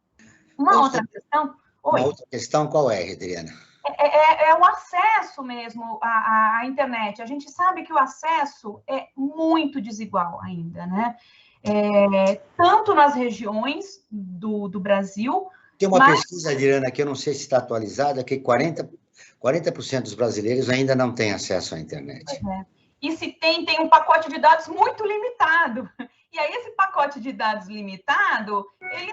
Uma outra questão... Uma outra questão qual é, Adriana? É o acesso mesmo à internet. A gente sabe que o acesso é muito desigual ainda, né? Tanto nas regiões do Brasil... Tem uma pesquisa, Adriana, que eu não sei se está atualizada, que 40% dos brasileiros ainda não têm acesso à internet. E se tem um pacote de dados muito limitado. E aí, esse pacote de dados limitado, ele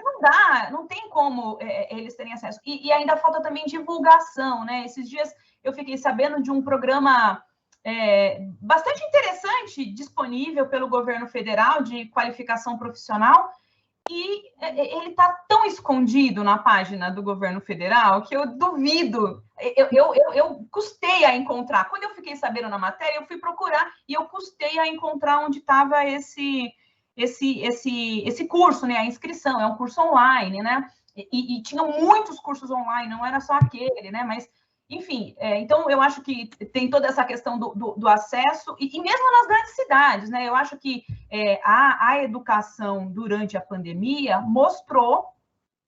não tem como eles terem acesso. E ainda falta também divulgação, né? Esses dias eu fiquei sabendo de um programa bastante interessante, disponível pelo governo federal, de qualificação profissional, e ele está tão escondido na página do governo federal que eu duvido. Eu custei a encontrar. Quando eu fiquei sabendo na matéria, eu fui procurar e eu custei a encontrar onde estava esse curso, né? A inscrição. É um curso online, né? E tinham muitos cursos online, não era só aquele, né? Mas, enfim, então eu acho que tem toda essa questão do acesso, e mesmo nas grandes cidades, né? Eu acho que a educação durante a pandemia mostrou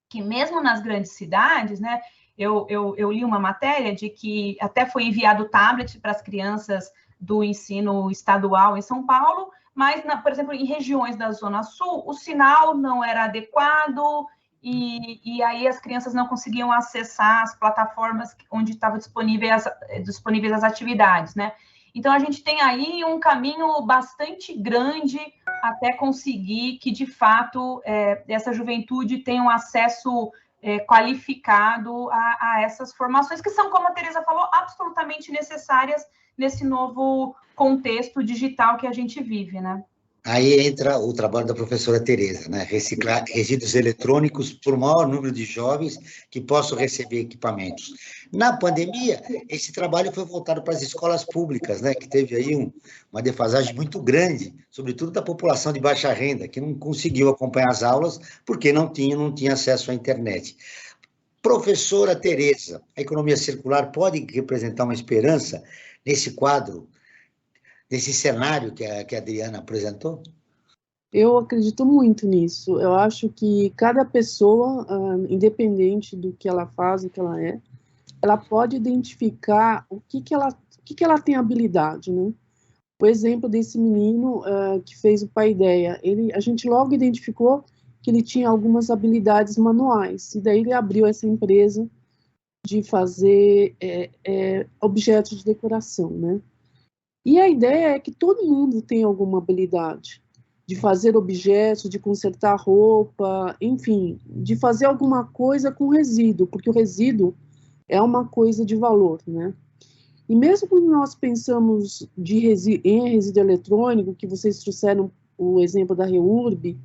que mesmo nas grandes cidades, né? Eu li uma matéria de que até foi enviado tablet para as crianças do ensino estadual em São Paulo, mas, por exemplo, em regiões da Zona Sul, o sinal não era adequado, e aí as crianças não conseguiam acessar as plataformas onde estavam disponíveis as atividades, né? Então, a gente tem aí um caminho bastante grande até conseguir que, de fato, essa juventude tenha um acesso qualificado a essas formações, que são, como a Tereza falou, absolutamente necessárias nesse novo contexto digital que a gente vive, né? Aí entra o trabalho da professora Tereza, né? Reciclar resíduos eletrônicos para o maior número de jovens que possam receber equipamentos. Na pandemia, esse trabalho foi voltado para as escolas públicas, né? Que teve aí uma defasagem muito grande, sobretudo da população de baixa renda, que não conseguiu acompanhar as aulas porque não tinha acesso à internet. Professora Tereza, a economia circular pode representar uma esperança nesse quadro, nesse cenário que a Adriana apresentou? Eu acredito muito nisso. Eu acho que cada pessoa, independente do que ela faz, do que ela é, ela pode identificar o que ela tem habilidade, né? O exemplo desse menino que fez o Paideia, a gente logo identificou que ele tinha algumas habilidades manuais, e daí ele abriu essa empresa de fazer objetos de decoração, né? E a ideia é que todo mundo tem alguma habilidade de fazer objetos, de consertar roupa, enfim, de fazer alguma coisa com resíduo, porque o resíduo é uma coisa de valor, né? E mesmo quando nós pensamos em resíduo eletrônico, que vocês trouxeram o exemplo da REURB,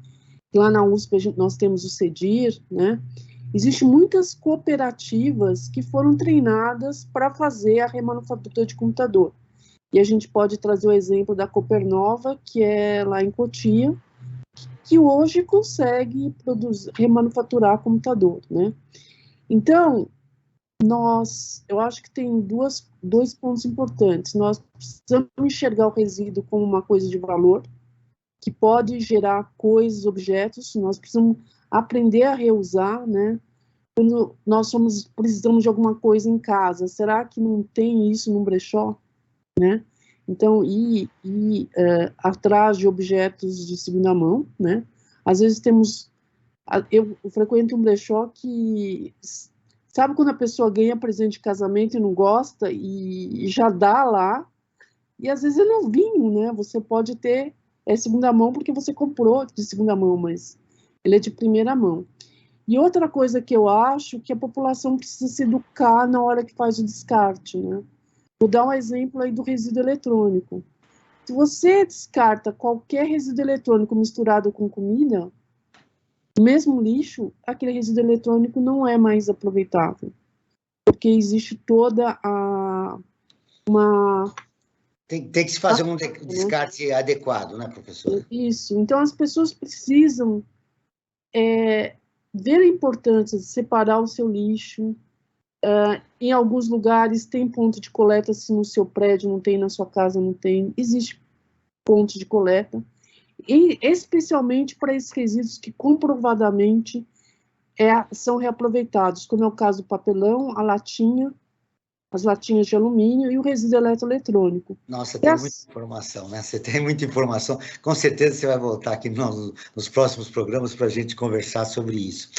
lá na USP nós temos o CEDIR, né? Existem muitas cooperativas que foram treinadas para fazer a remanufatura de computador. E a gente pode trazer o exemplo da Copernova, que é lá em Cotia, que hoje consegue remanufaturar computador, né? Então, eu acho que tem dois pontos importantes. Nós precisamos enxergar o resíduo como uma coisa de valor, que pode gerar coisas, objetos. Nós precisamos aprender a reusar, né? Quando nós precisamos de alguma coisa em casa, será que não tem isso num brechó, né? Então, atrás de objetos de segunda mão, né? Às vezes eu frequento um brechó que, sabe quando a pessoa ganha presente de casamento e não gosta, e já dá lá, e às vezes é novinho, né? Você pode ter, segunda mão porque você comprou de segunda mão, mas ele é de primeira mão. E outra coisa que eu acho que a população precisa se educar na hora que faz o descarte, né? Vou dar um exemplo aí do resíduo eletrônico. Se você descarta qualquer resíduo eletrônico misturado com comida, mesmo lixo, aquele resíduo eletrônico não é mais aproveitável. Porque existe toda Tem que se fazer um descarte adequado, né, professora? Isso. Então, as pessoas precisam ver a importância de separar o seu lixo. Em alguns lugares tem ponto de coleta, se no seu prédio não tem, na sua casa não tem, existe ponto de coleta, e especialmente para esses resíduos que comprovadamente são reaproveitados, como é o caso do papelão, as latinhas de alumínio e o resíduo eletroeletrônico. Nossa, tem muita informação, né? Você tem muita informação. Com certeza você vai voltar aqui nos próximos programas para a gente conversar sobre isso.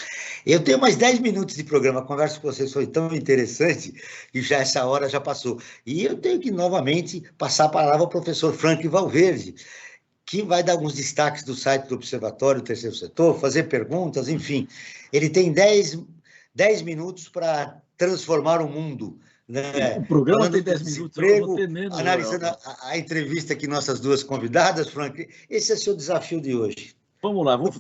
Eu tenho mais 10 minutos de programa, a conversa com vocês foi tão interessante que já essa hora já passou. E eu tenho que, novamente, passar a palavra ao professor Franklin Valverde, que vai dar alguns destaques do site do Observatório do Terceiro Setor, fazer perguntas, enfim. Ele tem 10 minutos para transformar o mundo. Né? O programa tem 10 minutos, eu vou ter menos. Analisando a entrevista que nossas duas convidadas, Franklin, esse é o seu desafio de hoje. Vamos lá, vou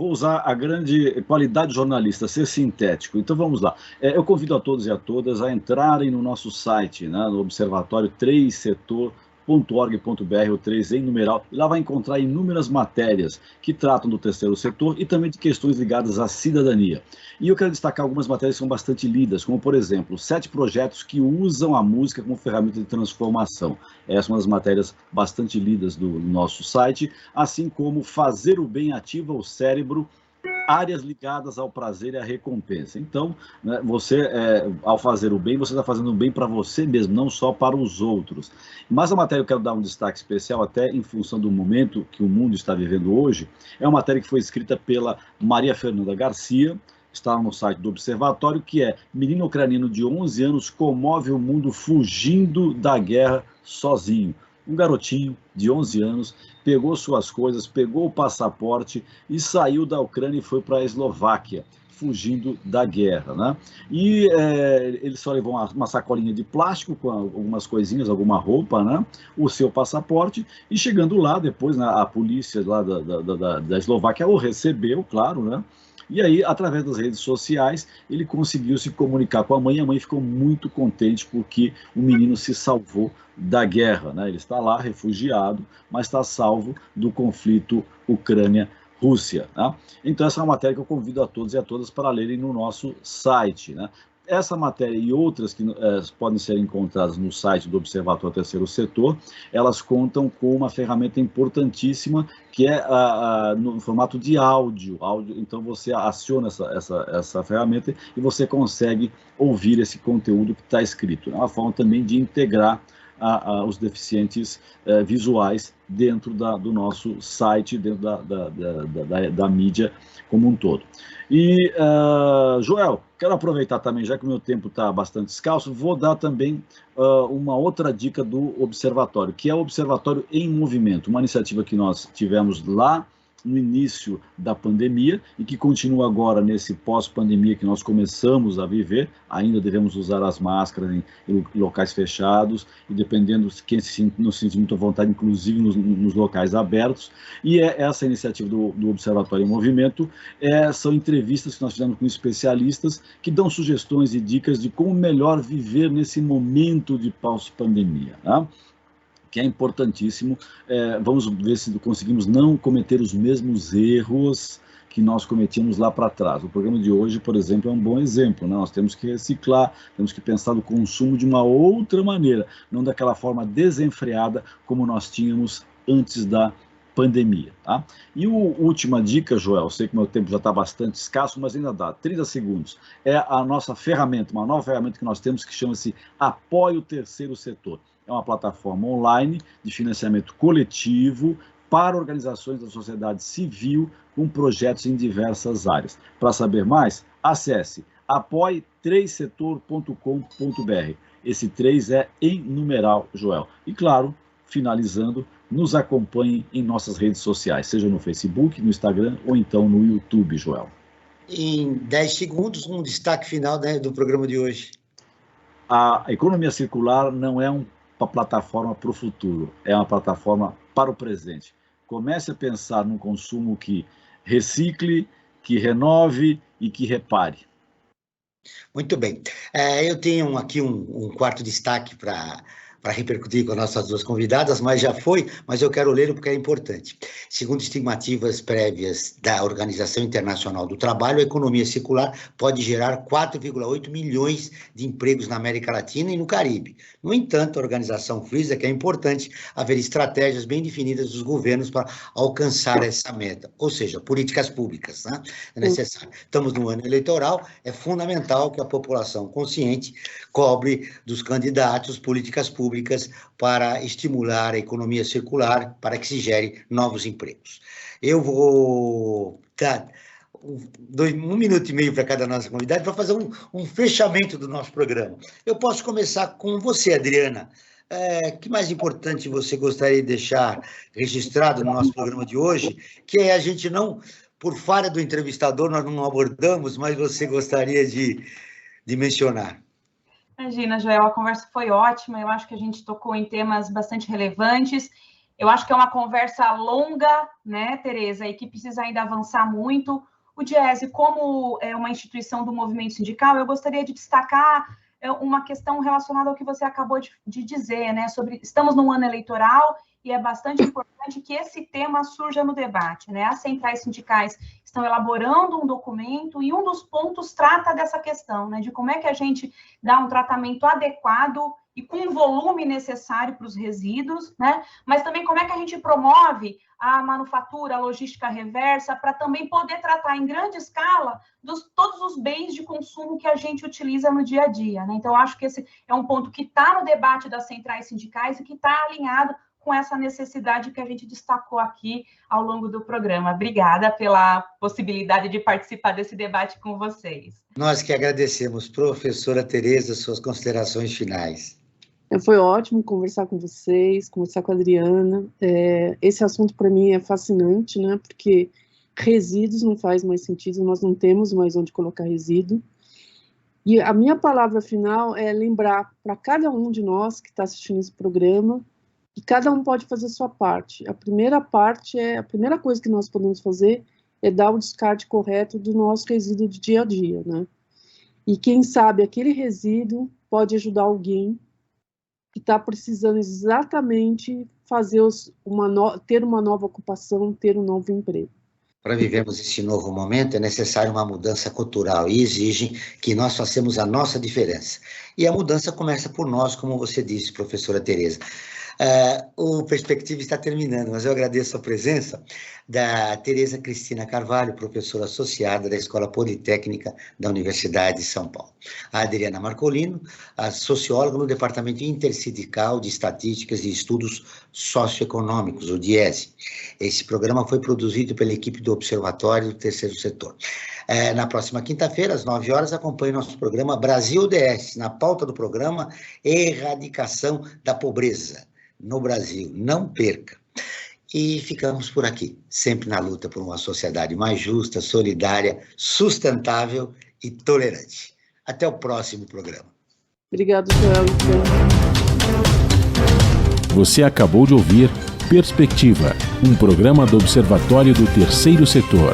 usar a grande qualidade jornalista, ser sintético. Então vamos lá. Eu convido a todos e a todas a entrarem no nosso site, né, no Observatório 3setor.org.br, o 3 em numeral, e lá vai encontrar inúmeras matérias que tratam do terceiro setor e também de questões ligadas à cidadania. E eu quero destacar algumas matérias que são bastante lidas, como, por exemplo, 7 projetos que usam a música como ferramenta de transformação. Essa é uma das matérias bastante lidas do nosso site, assim como Fazer o Bem Ativa o Cérebro, áreas ligadas ao prazer e à recompensa. Então, né, você, ao fazer o bem, você está fazendo o bem para você mesmo, não só para os outros. Mas a matéria, eu quero dar um destaque especial, até em função do momento que o mundo está vivendo hoje, é uma matéria que foi escrita pela Maria Fernanda Garcia, está no site do Observatório, que é: menino ucraniano de 11 anos comove o mundo fugindo da guerra sozinho. Um garotinho de 11 anos pegou suas coisas, pegou o passaporte e saiu da Ucrânia e foi para a Eslováquia, fugindo da guerra, né? E ele só levou uma sacolinha de plástico com algumas coisinhas, alguma roupa, né? O seu passaporte, e chegando lá, depois, né, a polícia lá da Eslováquia o recebeu, claro, né? E aí, através das redes sociais, ele conseguiu se comunicar com a mãe. A mãe ficou muito contente porque o menino se salvou da guerra, né? Ele está lá, refugiado, mas está salvo do conflito Ucrânia-Rússia, né? Então, essa é uma matéria que eu convido a todos e a todas para lerem no nosso site, né? Essa matéria e outras que podem ser encontradas no site do Observatório Terceiro Setor, elas contam com uma ferramenta importantíssima, que é no formato de áudio. Então você aciona essa ferramenta e você consegue ouvir esse conteúdo que está escrito. É uma forma também de integrar os deficientes visuais dentro do nosso site, dentro da mídia como um todo. E, Joel, quero aproveitar também, já que o meu tempo está bastante escasso, vou dar também uma outra dica do Observatório, que é o Observatório em Movimento, uma iniciativa que nós tivemos lá no início da pandemia e que continua agora nesse pós-pandemia que nós começamos a viver. Ainda devemos usar as máscaras em locais fechados e, dependendo de quem não se sente muito à vontade, inclusive nos locais abertos. E essa iniciativa do Observatório em Movimento são entrevistas que nós fizemos com especialistas que dão sugestões e dicas de como melhor viver nesse momento de pós-pandemia, tá? Que é importantíssimo. Vamos ver se conseguimos não cometer os mesmos erros que nós cometíamos lá para trás. O programa de hoje, por exemplo, é um bom exemplo, né? Nós temos que reciclar, temos que pensar no consumo de uma outra maneira, não daquela forma desenfreada como nós tínhamos antes da pandemia, tá? E a última dica, Joel, sei que meu tempo já está bastante escasso, mas ainda dá 30 segundos, é a nossa ferramenta, uma nova ferramenta que nós temos que chama-se Apoie o Terceiro Setor. É uma plataforma online de financiamento coletivo para organizações da sociedade civil com projetos em diversas áreas. Para saber mais, acesse apoie3setor.com.br. Esse 3 é em numeral, Joel. E claro, finalizando, nos acompanhem em nossas redes sociais, seja no Facebook, no Instagram ou então no YouTube, Joel. Em 10 segundos, um destaque final, né, do programa de hoje. A economia circular não é uma plataforma para o futuro, é uma plataforma para o presente. Comece a pensar num consumo que recicle, que renove e que repare. Muito bem. Eu tenho aqui um quarto destaque para repercutir com as nossas duas convidadas, mas eu quero lê-lo porque é importante. Segundo estimativas prévias da Organização Internacional do Trabalho, a economia circular pode gerar 4,8 milhões de empregos na América Latina e no Caribe. No entanto, a organização frisa que é importante haver estratégias bem definidas dos governos para alcançar essa meta, ou seja, políticas públicas, né? É necessário. Estamos no ano eleitoral, é fundamental que a população consciente cobre dos candidatos políticas públicas para estimular a economia circular, para que se gere novos empregos. Eu vou dar 1 minuto e meio para cada nossa convidada para fazer um fechamento do nosso programa. Eu posso começar com você, Adriana. O que mais importante você gostaria de deixar registrado no nosso programa de hoje, que a gente não, por falha do entrevistador, nós não abordamos, mas você gostaria de mencionar? Imagina, Joel, a conversa foi ótima, eu acho que a gente tocou em temas bastante relevantes, eu acho que é uma conversa longa, né, Tereza, e que precisa ainda avançar muito. O Diese, como é uma instituição do movimento sindical, eu gostaria de destacar uma questão relacionada ao que você acabou de dizer, né, sobre estamos num ano eleitoral e é bastante importante que esse tema surja no debate, né? As centrais sindicais estão elaborando um documento e um dos pontos trata dessa questão, né, de como é que a gente dá um tratamento adequado e com o volume necessário para os resíduos, né? Mas também como é que a gente promove a manufatura, a logística reversa, para também poder tratar em grande escala todos os bens de consumo que a gente utiliza no dia a dia, né? Então, eu acho que esse é um ponto que está no debate das centrais sindicais e que está alinhado com essa necessidade que a gente destacou aqui ao longo do programa. Obrigada pela possibilidade de participar desse debate com vocês. Nós que agradecemos. Professora Tereza, suas considerações finais. Foi ótimo conversar com vocês, conversar com a Adriana. Esse assunto, para mim, é fascinante, né? Porque resíduos não faz mais sentido, nós não temos mais onde colocar resíduo. E a minha palavra final é lembrar para cada um de nós que está assistindo esse programa que cada um pode fazer a sua parte. A primeira coisa que nós podemos fazer é dar o descarte correto do nosso resíduo de dia a dia, né? E quem sabe aquele resíduo pode ajudar alguém que está precisando exatamente ter uma nova ocupação, ter um novo emprego. Para vivermos esse novo momento, é necessário uma mudança cultural e exigem que nós façamos a nossa diferença. E a mudança começa por nós, como você disse, professora Tereza. O Perspectiva está terminando, mas eu agradeço a presença da Tereza Cristina Carvalho, professora associada da Escola Politécnica da Universidade de São Paulo. A Adriana Marcolino, a socióloga no Departamento Intersindical de Estatísticas e Estudos Socioeconômicos, o DIESE. Esse programa foi produzido pela equipe do Observatório do Terceiro Setor. Na próxima quinta-feira, às 9 horas, acompanhe nosso programa Brasil DS. Na pauta do programa, Erradicação da Pobreza no Brasil. Não perca. e ficamos por aqui, sempre na luta por uma sociedade mais justa, solidária, sustentável e tolerante. Até o próximo programa. Obrigado, Joel. Você acabou de ouvir Perspectiva, um programa do Observatório do Terceiro Setor.